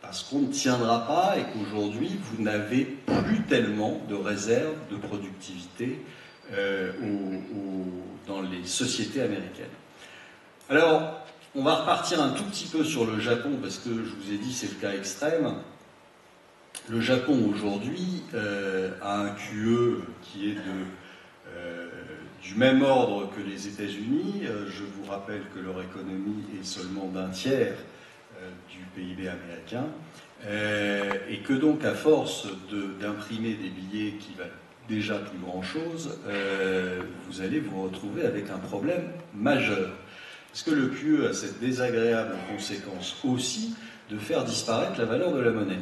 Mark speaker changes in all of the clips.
Speaker 1: parce qu'on ne tiendra pas et qu'aujourd'hui, vous n'avez plus tellement de réserves de productivité dans les sociétés américaines. Alors, on va repartir un tout petit peu sur le Japon, parce que je vous ai dit c'est le cas extrême. Le Japon aujourd'hui a un QE qui est du même ordre que les États-Unis. Je vous rappelle que leur économie est seulement d'un tiers du PIB américain, et que donc à force d'imprimer des billets qui valent déjà plus grand-chose, vous allez vous retrouver avec un problème majeur. Parce que le QE a cette désagréable conséquence aussi de faire disparaître la valeur de la monnaie.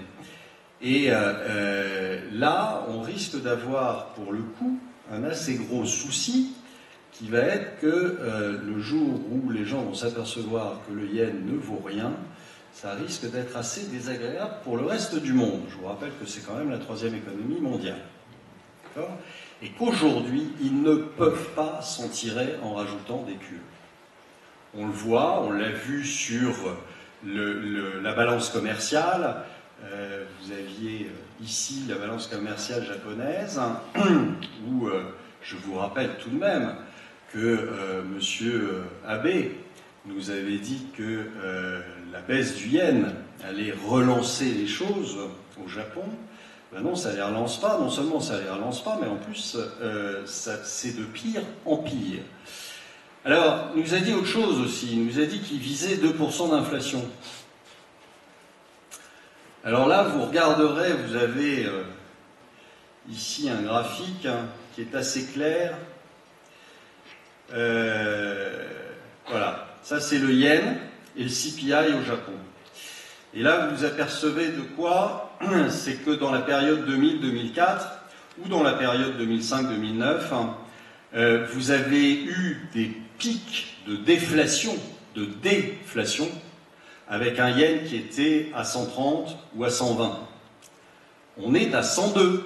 Speaker 1: Et là, on risque d'avoir, pour le coup, un assez gros souci qui va être que le jour où les gens vont s'apercevoir que le yen ne vaut rien, ça risque d'être assez désagréable pour le reste du monde. Je vous rappelle que c'est quand même la 3e économie mondiale. D'accord ? Et qu'aujourd'hui, ils ne peuvent pas s'en tirer en rajoutant des QE. On le voit, on l'a vu sur la balance commerciale. Vous aviez ici la balance commerciale japonaise, où je vous rappelle tout de même que M. Abe nous avait dit que la baisse du yen allait relancer les choses au Japon. Ben non, ça ne les relance pas. Non seulement ça ne les relance pas, mais en plus, c'est de pire en pire. Alors, il nous a dit autre chose aussi. Il nous a dit qu'il visait 2% d'inflation. Alors là, vous regarderez, vous avez ici un graphique qui est assez clair. Voilà, ça c'est le yen et le CPI au Japon. Et là, vous vous apercevez de quoi? C'est que dans la période 2000-2004 ou dans la période 2005-2009, vous avez eu des pics de déflation, avec un yen qui était à 130 ou à 120. On est à 102.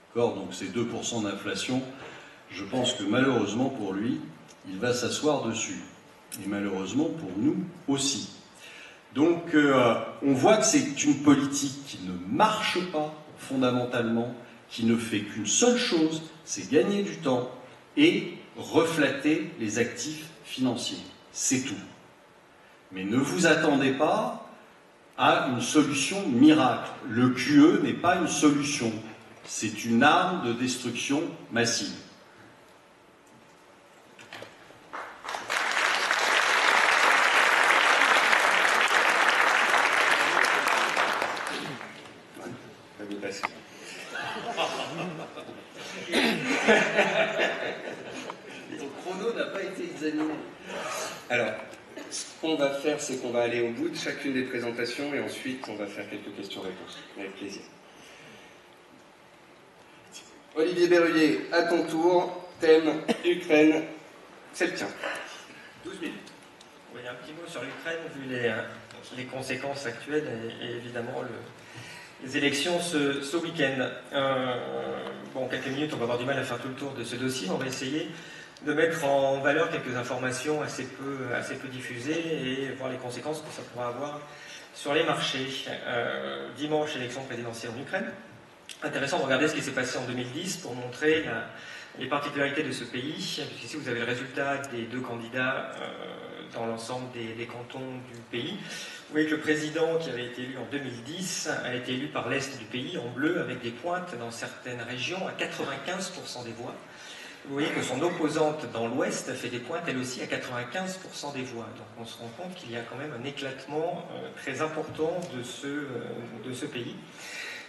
Speaker 1: D'accord, donc c'est 2% d'inflation. Je pense que malheureusement pour lui, il va s'asseoir dessus. Et malheureusement pour nous aussi. Donc on voit que c'est une politique qui ne marche pas fondamentalement, qui ne fait qu'une seule chose, c'est gagner du temps et refléter les actifs financiers. C'est tout. Mais ne vous attendez pas à une solution miracle. Le QE n'est pas une solution. C'est une arme de destruction massive.
Speaker 2: Ton chrono n'a pas été examiné. Alors, ce qu'on va faire, c'est qu'on va aller au bout de chacune des présentations et ensuite on va faire quelques questions-réponses. Avec plaisir. Olivier Berruyer, à ton tour, thème Ukraine, c'est le tien. 12 minutes.
Speaker 3: Oui, un petit mot sur l'Ukraine, vu les conséquences actuelles et évidemment les élections ce week-end. Bon, quelques minutes, on va avoir du mal à faire tout le tour de ce dossier. On va essayer de mettre en valeur quelques informations assez peu diffusées et voir les conséquences que ça pourra avoir sur les marchés. Dimanche, élection présidentielle en Ukraine. Intéressant de regarder ce qui s'est passé en 2010 pour montrer les particularités de ce pays. Ici, vous avez le résultat des deux candidats dans l'ensemble des cantons du pays. Vous voyez que le président qui avait été élu en 2010 a été élu par l'Est du pays, en bleu, avec des pointes dans certaines régions à 95% des voix. Vous voyez que son opposante dans l'Ouest fait des pointes, elle aussi, à 95% des voix. Donc on se rend compte qu'il y a quand même un éclatement très important de ce pays,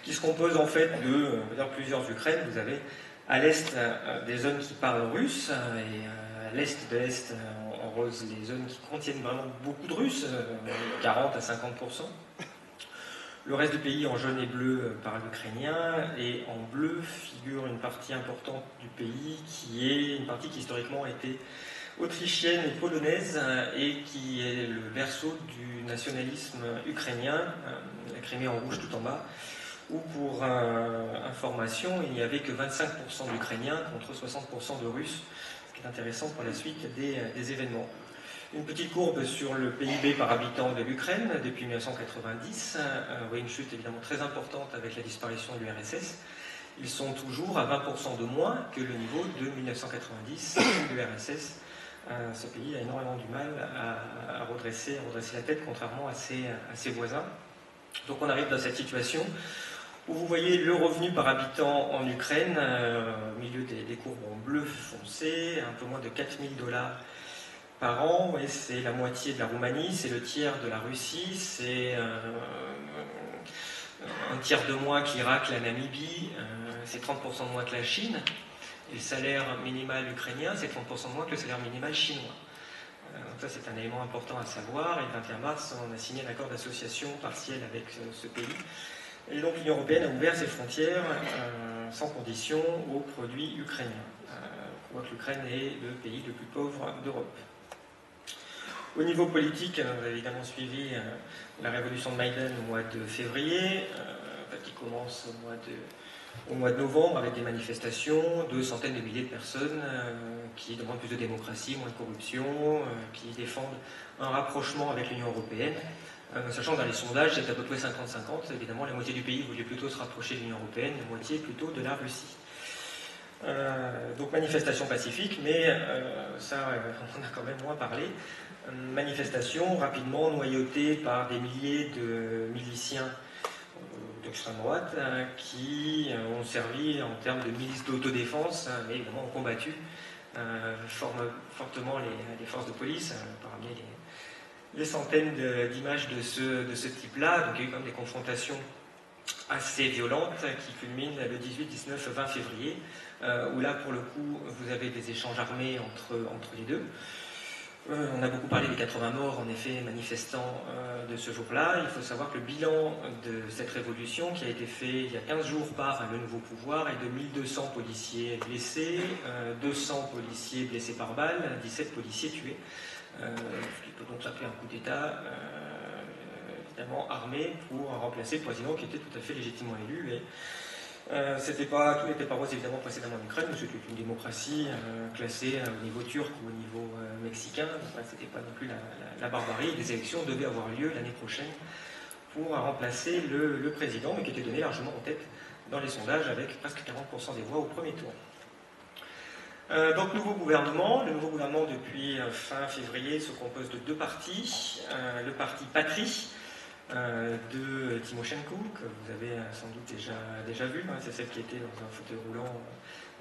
Speaker 3: qui se compose en fait de plusieurs Ukraines. Vous avez à l'Est des zones qui parlent russe, et à l'Est de l'Est, en rose, les zones qui contiennent vraiment beaucoup de Russes, 40 à 50%. Le reste du pays, en jaune et bleu, parle ukrainien, et en bleu figure une partie importante du pays, qui est une partie qui historiquement a été autrichienne et polonaise, et qui est le berceau du nationalisme ukrainien, la Crimée en rouge tout en bas, où pour information, il n'y avait que 25% d'Ukrainiens contre 60% de Russes, ce qui est intéressant pour la suite des événements. Une petite courbe sur le PIB par habitant de l'Ukraine depuis 1990. Vous voyez une chute évidemment très importante avec la disparition de l'URSS. Ils sont toujours à 20% de moins que le niveau de 1990 de l'URSS. Ce pays a énormément du mal à redresser la tête, contrairement à ses voisins. Donc on arrive dans cette situation où vous voyez le revenu par habitant en Ukraine, au milieu des courbes en bleu foncé, un peu moins de 4 000 $ par an. Vous voyez, c'est la moitié de la Roumanie, c'est le tiers de la Russie, c'est un tiers de moins que l'Irak, la Namibie, c'est 30% de moins que la Chine. Et le salaire minimal ukrainien, c'est 30% de moins que le salaire minimal chinois. Donc ça, c'est un élément important à savoir. Et le 21 mars, on a signé un accord d'association partielle avec ce pays. Et donc l'Union européenne a ouvert ses frontières sans condition aux produits ukrainiens. On voit que l'Ukraine est le pays le plus pauvre d'Europe. Au niveau politique, vous avez évidemment suivi la révolution de Maïdan au mois de février, qui commence au mois de novembre avec des manifestations de centaines de milliers de personnes qui demandent plus de démocratie, moins de corruption, qui défendent un rapprochement avec l'Union européenne. Sachant que dans les sondages, c'est à peu près 50-50. Évidemment, la moitié du pays voulait plutôt se rapprocher de l'Union européenne, la moitié plutôt de la Russie. Donc manifestation pacifique, mais ça, on en a quand même moins parlé. Manifestation rapidement noyautée par des milliers de miliciens d'extrême droite qui ont servi en termes de milices d'autodéfense, mais évidemment ont combattu fortement les forces de police, parmi les centaines d'images de ce type-là. Donc il y a eu quand même des confrontations assez violentes qui culminent le 18, 19, 20 février, où là pour le coup vous avez des échanges armés entre les deux. On a beaucoup parlé des 80 morts, en effet, manifestants de ce jour-là. Il faut savoir que le bilan de cette révolution, qui a été fait il y a 15 jours par le nouveau pouvoir, est de 1200 policiers blessés, 200 policiers blessés par balle, 17 policiers tués. Ce qui peut donc s'appeler un coup d'État, évidemment armé, pour remplacer le président qui était tout à fait légitimement élu. Mais tout n'était pas rose évidemment précédemment en Ukraine, mais c'était une démocratie classée au niveau turc ou au niveau mexicain. Donc c'était pas non plus la barbarie. Les élections devaient avoir lieu l'année prochaine pour remplacer le président, mais qui était donné largement en tête dans les sondages avec presque 40% des voix au premier tour. Donc nouveau gouvernement. Le nouveau gouvernement depuis fin février se compose de deux partis. Le parti Patrie, de Tymoshenko, que vous avez sans doute déjà vu, c'est celle qui était dans un fauteuil roulant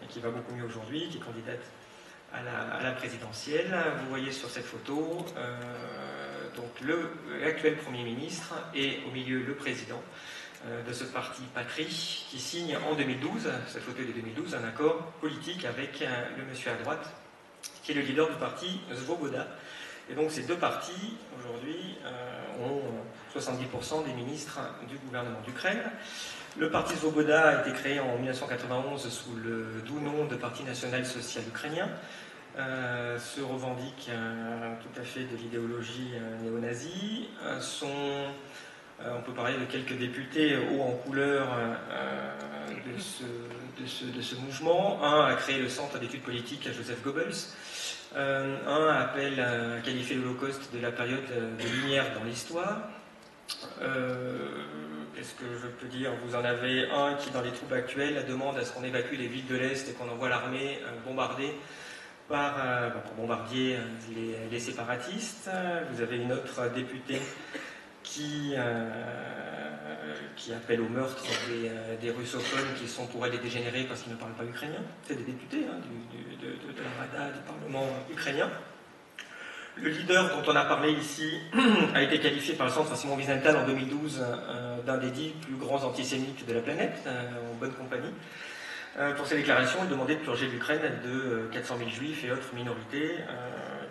Speaker 3: et qui va beaucoup mieux aujourd'hui, qui est candidate à la présidentielle. Vous voyez sur cette photo donc l'actuel Premier ministre et au milieu le président de ce parti Patrie, qui signe en 2012, cette photo est de 2012, un accord politique avec le monsieur à droite, qui est le leader du parti Svoboda. Et donc ces deux partis, aujourd'hui, ont 70% des ministres du gouvernement d'Ukraine. Le parti Svoboda a été créé en 1991 sous le doux nom de Parti national social ukrainien. Se revendique tout à fait de l'idéologie néo-nazie. On peut parler de quelques députés hauts en couleur de ce mouvement. Un a créé le centre d'études politiques à Joseph Goebbels. Un appelle à qualifier l'Holocauste de la période de lumière dans l'histoire. Qu'est-ce que je peux dire? Vous en avez un qui, dans les troubles actuels, demande à ce qu'on évacue les villes de l'Est et qu'on envoie l'armée bombarder pour bombarder les séparatistes. Vous avez une autre députée qui appelle au meurtre des russophones qui sont pour elle des dégénérés parce qu'ils ne parlent pas ukrainien. C'est des députés de la Rada, du Parlement ukrainien. Le leader dont on a parlé ici a été qualifié par le Centre Simon Wiesenthal en 2012 d'un des 10 plus grands antisémites de la planète, en bonne compagnie. Pour ses déclarations, il demandait de purger l'Ukraine de 400 000 juifs et autres minorités.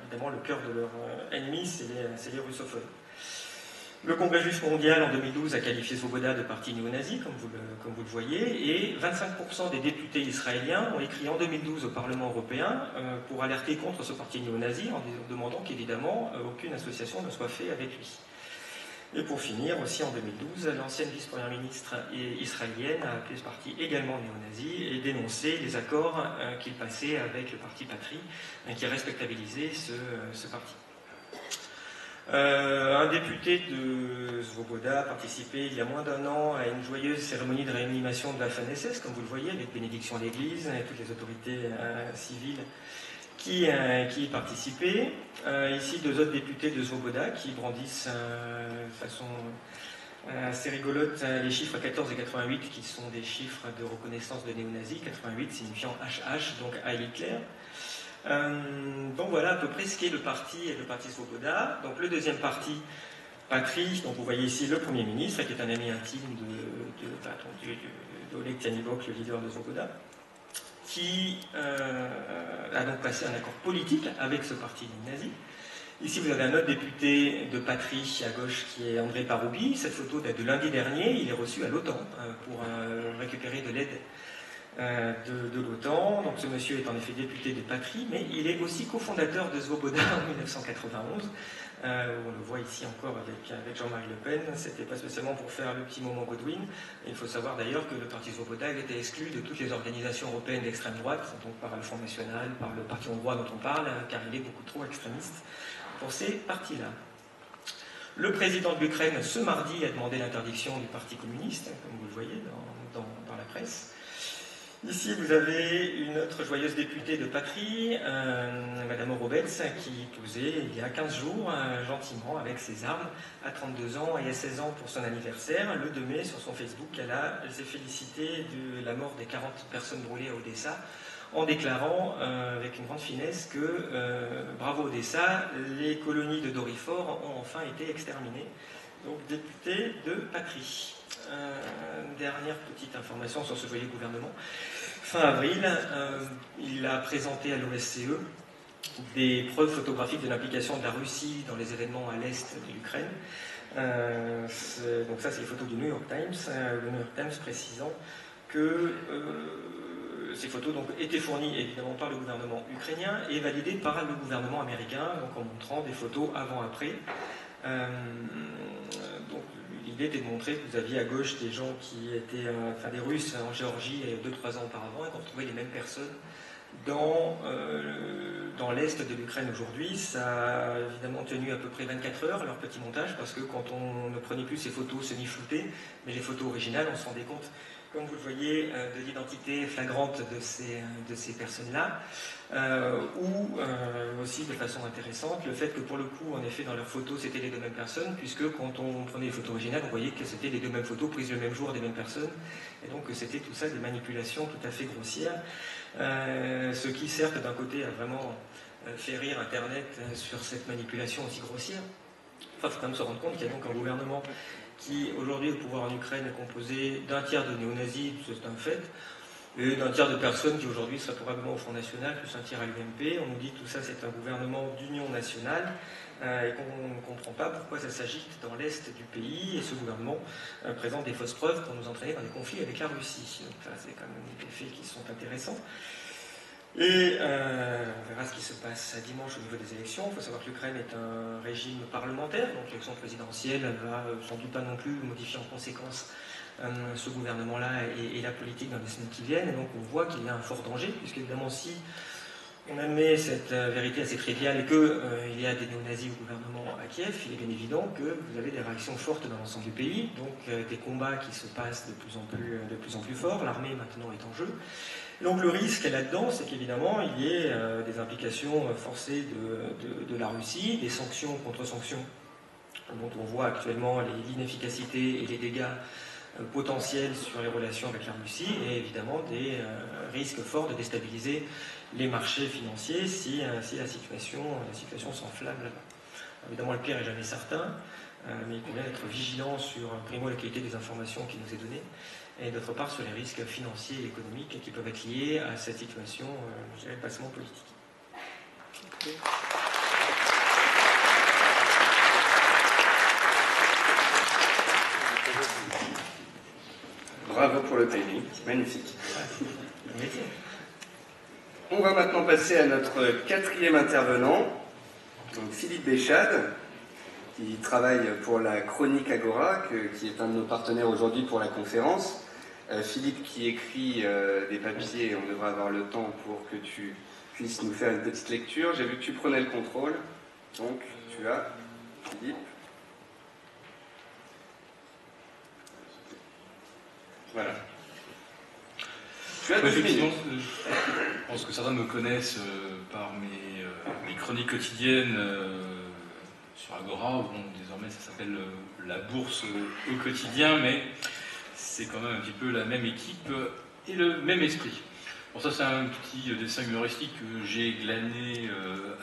Speaker 3: Évidemment, le cœur de leur ennemi, c'est les russophones. Le Congrès juif mondial en 2012 a qualifié Svoboda de parti néo-nazi, comme vous le voyez, et 25% des députés israéliens ont écrit en 2012 au Parlement européen pour alerter contre ce parti néo-nazi en demandant qu'évidemment aucune association ne soit faite avec lui. Et pour finir, aussi en 2012, l'ancienne vice-première ministre israélienne a appelé ce parti également néo-nazi et dénoncé les accords qu'il passait avec le parti Patrie qui respectabilisait ce parti. Un député de Svoboda a participé il y a moins d'1 an à une joyeuse cérémonie de réanimation de la FNSS, comme vous le voyez, avec bénédiction à l'église et toutes les autorités civiles qui y participaient. Ici, 2 autres députés de Svoboda qui brandissent de façon assez rigolote les chiffres 14 et 88, qui sont des chiffres de reconnaissance de néo-nazis, 88 signifiant HH, donc Heil Hitler. Donc voilà à peu près ce qu'est le parti Svoboda. Donc le deuxième parti, Patrie, donc vous voyez ici le Premier ministre, qui est un ami intime d'Oleg Tyanibok, le leader de Svoboda, qui a donc passé un accord politique avec ce parti nazi. Ici, vous avez un autre député de Patrie à gauche qui est André Paroubi. Cette photo date de lundi dernier. Il est reçu à l'OTAN pour récupérer de l'aide de l'OTAN. Donc ce monsieur est en effet député de Patrie, mais il est aussi cofondateur de Svoboda en 1991. On le voit ici encore avec Jean-Marie Le Pen. C'était pas spécialement pour faire le petit moment Godwin. Et il faut savoir d'ailleurs que le parti Svoboda était exclu de toutes les organisations européennes d'extrême droite, donc par le Front National, par le parti hongrois dont on parle, car il est beaucoup trop extrémiste pour ces partis-là. Le président de l'Ukraine, ce mardi, a demandé l'interdiction du Parti communiste, comme vous le voyez dans la presse. Ici, vous avez une autre joyeuse députée de Patrie, Madame Horowetz, qui posait il y a 15 jours, gentiment, avec ses armes, à 32 ans et à 16 ans pour son anniversaire. Le 2 mai, sur son Facebook, elle s'est félicitée de la mort des 40 personnes brûlées à Odessa, en déclarant avec une grande finesse que, bravo Odessa, les colonies de Dorifort ont enfin été exterminées. Donc, député de Patrie. Dernière petite information sur ce joyeux gouvernement. Fin avril, il a présenté à l'OSCE des preuves photographiques de l'implication de la Russie dans les événements à l'est de l'Ukraine. Donc ça, c'est les photos du New York Times. Le New York Times précisant que ces photos donc, étaient fournies évidemment par le gouvernement ukrainien et validées par le gouvernement américain, donc en montrant des photos avant-après. Donc l'idée était de montrer que vous aviez à gauche des gens qui étaient, des Russes en Géorgie 2-3 ans auparavant, et qu'on retrouvait les mêmes personnes dans l'est de l'Ukraine aujourd'hui. Ça a évidemment tenu à peu près 24 heures leur petit montage, parce que quand on ne prenait plus ces photos semi-floutées, mais les photos originales, on se rendait compte, comme vous le voyez, de l'identité flagrante de ces personnes-là, ou aussi de façon intéressante, le fait que pour le coup, en effet, dans leurs photos, c'était les 2 mêmes personnes, puisque quand on prenait les photos originales, on voyait que c'était les 2 mêmes photos prises le même jour des mêmes personnes, et donc c'était tout ça des manipulations tout à fait grossières, ce qui, certes, d'un côté, a vraiment fait rire Internet sur cette manipulation aussi grossière. Enfin, il faut quand même se rendre compte qu'il y a donc un gouvernement qui, aujourd'hui, au pouvoir en Ukraine, est composé d'un tiers de néo-nazis, c'est un fait, et d'un tiers de personnes qui, aujourd'hui, seraient probablement au Front National, plus un tiers à l'UMP. On nous dit que tout ça, c'est un gouvernement d'union nationale, et qu'on ne comprend pas pourquoi ça s'agite dans l'est du pays, et ce gouvernement présente des fausses preuves pour nous entraîner dans des conflits avec la Russie. Donc ça, c'est quand même des faits qui sont intéressants. Et on verra ce qui se passe dimanche au niveau des élections. Il faut savoir que l'Ukraine est un régime parlementaire, donc l'élection présidentielle ne va sans doute pas non plus modifier en conséquence ce gouvernement-là et la politique dans les semaines qui viennent. Et donc on voit qu'il y a un fort danger, puisque évidemment si on admet cette vérité assez triviale qu'il y a des néo-nazis au gouvernement à Kiev, il est bien évident que vous avez des réactions fortes dans l'ensemble du pays, donc des combats qui se passent de plus en plus forts, l'armée maintenant est en jeu. Donc le risque là-dedans, c'est qu'évidemment, il y ait des implications forcées de la Russie, des sanctions contre sanctions, dont on voit actuellement l'inefficacité et les dégâts potentiels sur les relations avec la Russie, et évidemment des risques forts de déstabiliser les marchés financiers si la situation s'enflamme là-bas. Évidemment, le pire n'est jamais certain, mais il convient d'être vigilant sur, primo, la qualité des informations qui nous est donnée, et d'autre part sur les risques financiers et économiques qui peuvent être liés à cette situation, je dirais, passement politique. Okay.
Speaker 2: Bravo pour le timing, magnifique. On va maintenant passer à notre 4e intervenant, donc Philippe Béchade, qui travaille pour la Chronique Agora, qui est un de nos partenaires aujourd'hui pour la conférence. Philippe qui écrit des papiers, on devra avoir le temps pour que tu puisses nous faire une petite lecture. J'ai vu que tu prenais le contrôle, donc tu as Philippe. Voilà. Tu as 12 minutes.
Speaker 4: Je pense que certains me connaissent par mes chroniques quotidiennes sur Agora. Bon, désormais, ça s'appelle la bourse au quotidien, mais c'est quand même un petit peu la même équipe et le même esprit. Bon, ça, c'est un petit dessin humoristique que j'ai glané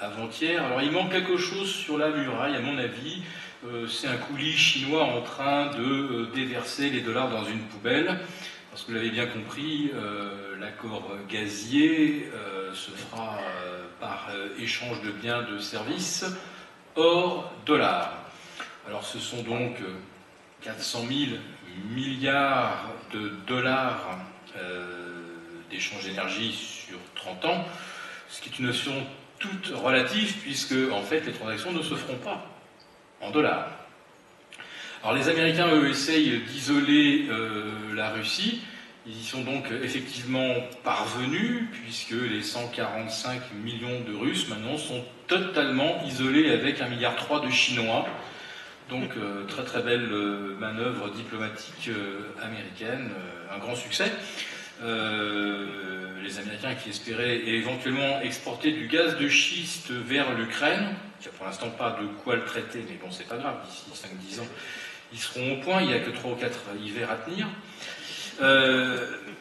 Speaker 4: avant-hier. Alors, il manque quelque chose sur la muraille, à mon avis. C'est un coulis chinois en train de déverser les dollars dans une poubelle. Parce que vous l'avez bien compris, l'accord gazier se fera par échange de biens, de services, hors dollars. Alors ce sont donc 400 000 milliards de dollars d'échange d'énergie sur 30 ans, ce qui est une notion toute relative, puisque en fait les transactions ne se feront pas en dollars. Alors les Américains, eux, essayent d'isoler la Russie. Ils y sont donc effectivement parvenus, puisque les 145 millions de Russes maintenant sont totalement isolés avec 1,3 milliard de Chinois. Donc très très belle manœuvre diplomatique américaine, un grand succès. Les Américains qui espéraient éventuellement exporter du gaz de schiste vers l'Ukraine, qui n'a pour l'instant pas de quoi le traiter, mais bon c'est pas grave, d'ici 5-10 ans ils seront au point, il n'y a que 3 ou 4 hivers à tenir.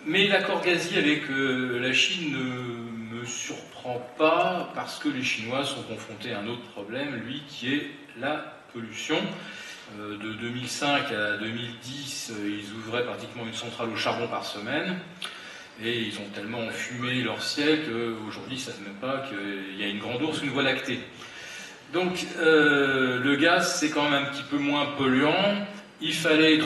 Speaker 4: Mais l'accord gazier avec la Chine ne me surprend pas parce que les Chinois sont confrontés à un autre problème, lui qui est la pollution. De 2005 à 2010, ils ouvraient pratiquement une centrale au charbon par semaine et ils ont tellement enfumé leur ciel qu'aujourd'hui ils ne savent même pas qu'il y a une grande ours, une voie lactée. Donc le gaz c'est quand même un petit peu moins polluant. Il fallait